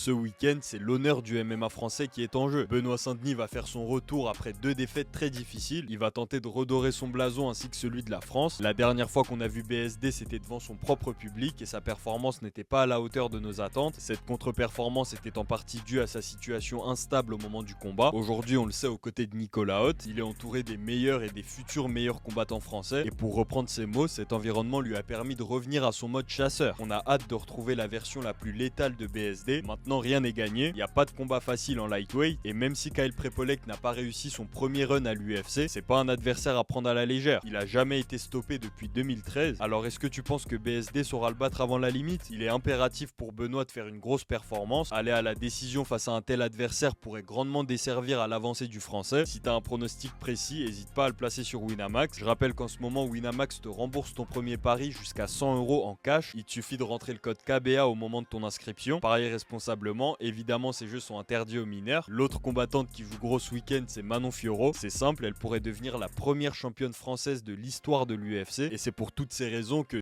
Ce week-end, c'est l'honneur du MMA français qui est en jeu. Benoît Saint-Denis va faire son retour après 2 défaites très difficiles. Il va tenter de redorer son blason ainsi que celui de la France. La dernière fois qu'on a vu BSD, c'était devant son propre public et sa performance n'était pas à la hauteur de nos attentes. Cette contre-performance était en partie due à sa situation instable au moment du combat. Aujourd'hui, on le sait, aux côtés de Nicolas Haute, il est entouré des meilleurs et des futurs meilleurs combattants français. Et pour reprendre ses mots, cet environnement lui a permis de revenir à son mode chasseur. On a hâte de retrouver la version la plus létale de BSD. Maintenant, rien n'est gagné. Il n'y a pas de combat facile en lightweight. Et même si Kyle Prepolek n'a pas réussi son premier run à l'UFC, c'est pas un adversaire à prendre à la légère. Il a jamais été stoppé depuis 2013. Alors est-ce que tu penses que BSD saura le battre avant la limite? Il est impératif pour Benoît de faire une grosse performance. Aller à la décision face à un tel adversaire pourrait grandement desservir à l'avancée du français. Si tu as un pronostic précis, n'hésite pas à le placer sur Winamax. Je rappelle qu'en ce moment, Winamax te rembourse ton premier pari jusqu'à 100 € en cash. Il te suffit de rentrer le code KBA au moment de ton inscription. Pariez responsablement. Évidemment, ces jeux sont interdits aux mineurs. L'autre combattante qui joue gros ce week-end, c'est Manon Fiorot. C'est simple, elle pourrait devenir la première championne française de l'histoire de l'UFC. Et c'est pour toutes ces raisons que